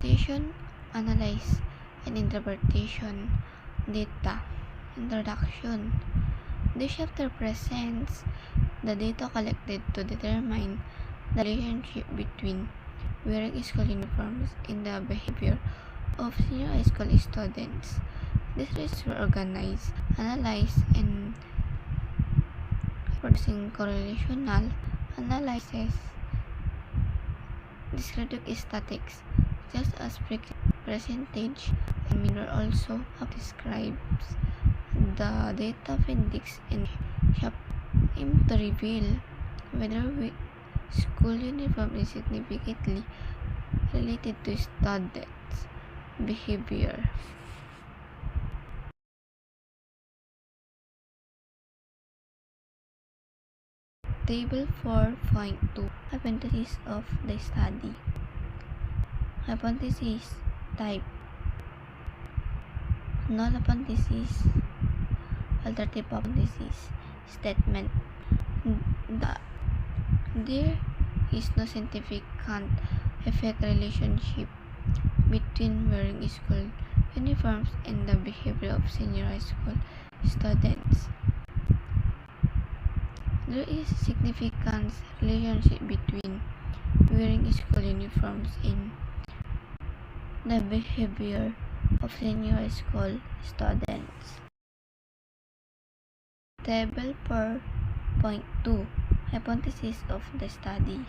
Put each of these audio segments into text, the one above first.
Station, analyze, and interpretation data. Introduction. This chapter presents the data collected to determine the relationship between wearing school uniforms and the behavior of senior high school students. These results were organized, analyzed, and producing correlational analysis, descriptive statistics, just as percentage and mean were also describes the data findings and aim to reveal whether school uniform is significantly related to students' behavior. Table 4.2 Hypothesis of the study. Hypothesis type. Null hypothesis. Alternative hypothesis. Statement. There is no significant effect relationship between wearing school uniforms and the behavior of senior high school students. There is a significant relationship between wearing school uniforms and the behavior of senior high school students. Table 4.2 Hypothesis of the study.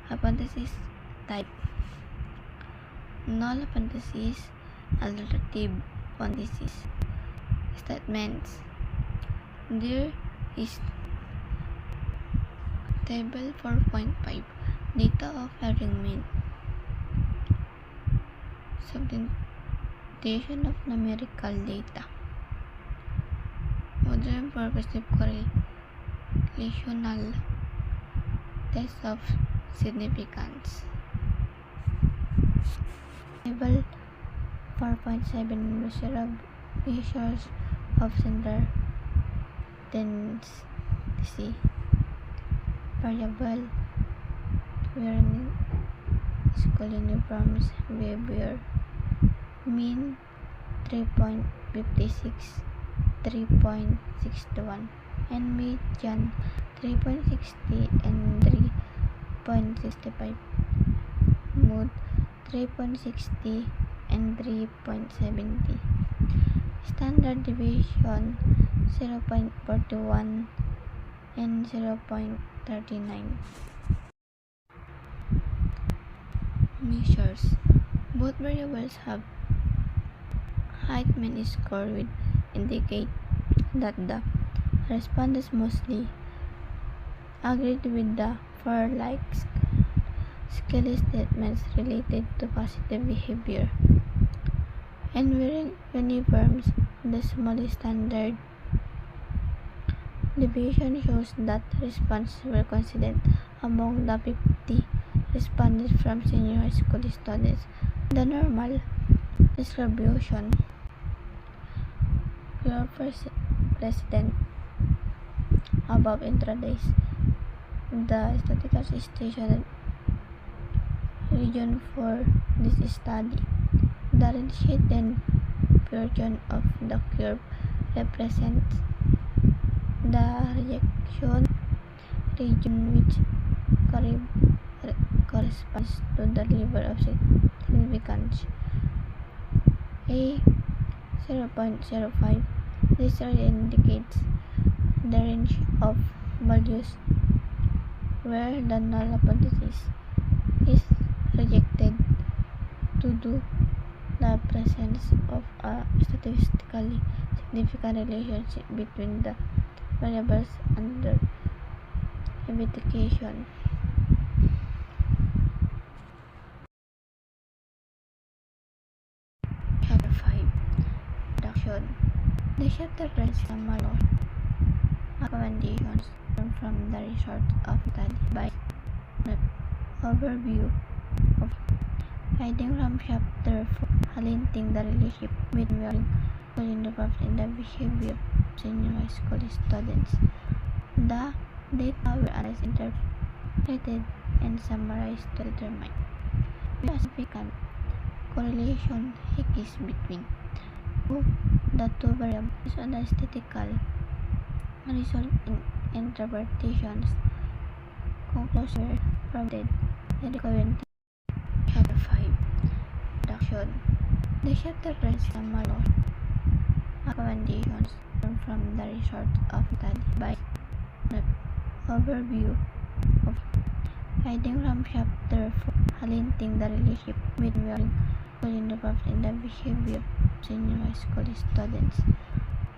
Hypothesis type. Null hypothesis. Alternative hypothesis. Statements. There is Table 4.5 Data of arrangement. Substitution of numerical data. Modern progressive correlational test of significance. Table 4.7 Measures of center tendency. Variable wearing school uniforms behavior. Mean 3.56, 3.61, and median 3.60 and 3.65. Mode 3.60 and 3.70. Standard deviation 0.41 and 0.39. Measures. Both variables have height mean score which indicate that the respondents mostly agreed with the four scale statements related to positive behavior. And wearing uniforms, the smallest standard deviation shows that responses were consistent among the 50 respondents from senior high school students. The normal distribution your president above introduces the statistical station region for this study. The red shaded portion of the curve represents the rejection region which corresponds to the level of significance. A 0.05. This indicates the range of values where the null hypothesis is rejected due to the presence of a statistically significant relationship between the variables under investigation. Chapter 5 Introduction. The chapter presents summary recommendations from the result of study by the overview of finding from chapter 4 highlighting the relationship between wearing school uniforms and the behavior of senior high school students. The data were analyzed, interpreted, and summarized to determine significant correlation exists between the two variables based on the statistical result in interpretations. Conclusion provided in the current chapter 5. Introduction. The chapter presents summary recommendations from the results of study by an overview of findings from chapter 4, highlighting the relationship between wearing school uniforms and the behavior of senior high school students.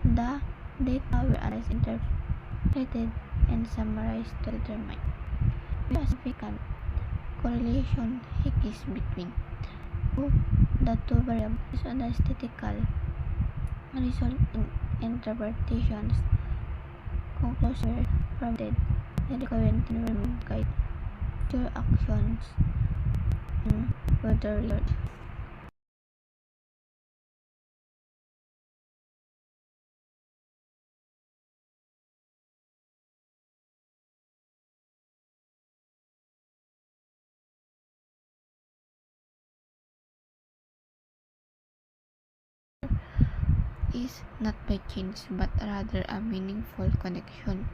The data were analyzed, interpreted, and summarized to determine whether a significant correlation exists between the two variables based on the statistical result in interpretations. Conclusion were provided in the current environment guide future actions and further research. Is not by chance but rather a meaningful connection.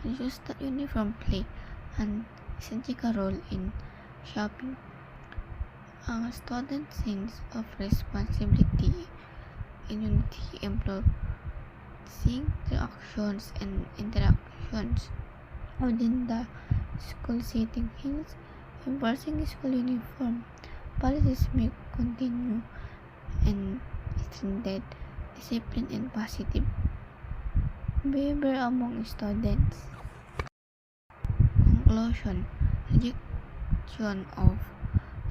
It shows that uniform play an essential role in shaping a student's sense of responsibility and unity, influencing their actions and interactions within the school setting. Hence, enforcing school uniform policies may continue and strengthen discipline and positive behavior among students. Conclusion. Rejection of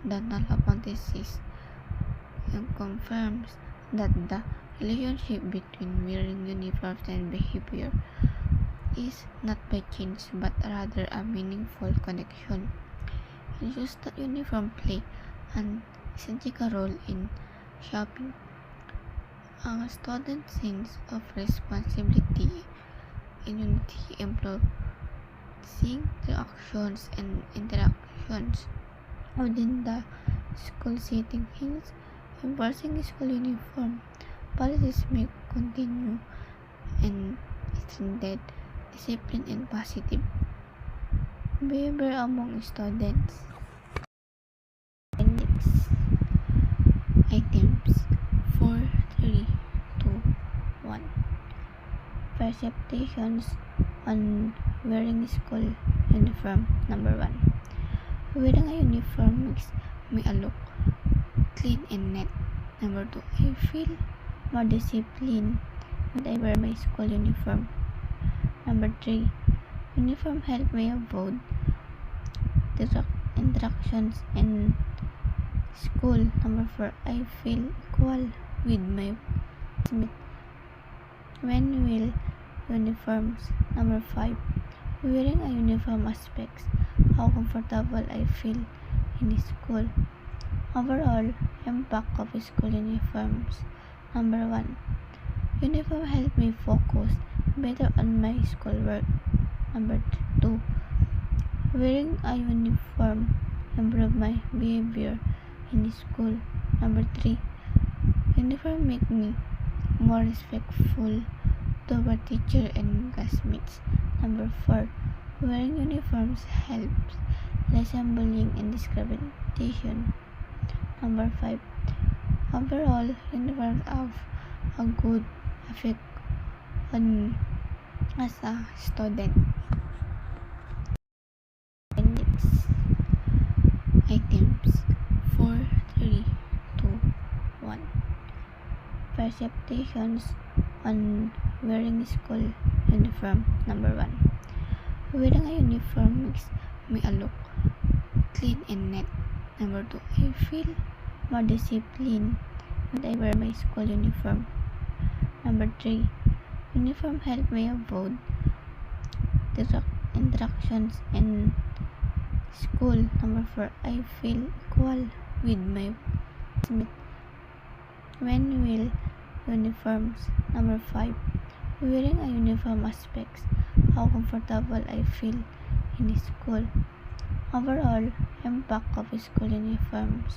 the null hypothesis confirms that the relationship between wearing uniforms and behavior is not by chance but rather a meaningful connection. It shows that uniform play an essential role in shaping a student's sense of responsibility and unity, influencing their actions and interactions within the school setting. Hence, enforcing school uniform policies may continue and strengthen discipline and positive behavior among students. Appendix. Items 4, 3, 2, 1. Perceptions on wearing school uniform. Number 1. Wearing a uniform makes me look clean and neat. Number 2. I feel more disciplined when I wear my school uniform. Number 3. Uniform help me avoid interactions in school. Number 4. I feel equal with my classmates when wear uniforms. Number 5. Wearing a uniform aspects how comfortable I feel in school. Overall impact of school uniforms. Number 1. Uniform help me focus better on my schoolwork. Number 2. Wearing a uniform improve my behavior in school. Number 3. Uniform make me more respectful toward teacher and classmates. Number 4. Wearing uniforms helps lessen bullying and discrimination. Number 5. Overall, uniforms have a good effect on as a student. Appendix. Items 4, 3, 2, 1. Perceptions on wearing school uniform. Number 1. Wearing a uniform makes me look clean and neat. Number 2. I feel more disciplined when I wear my school uniform. Number 3. Uniform help me avoid interactions in school. Number 4. I feel equal with my classmates when wear uniforms. Number 5. Wearing a uniform aspects how comfortable I feel in school. Overall impact of school uniforms.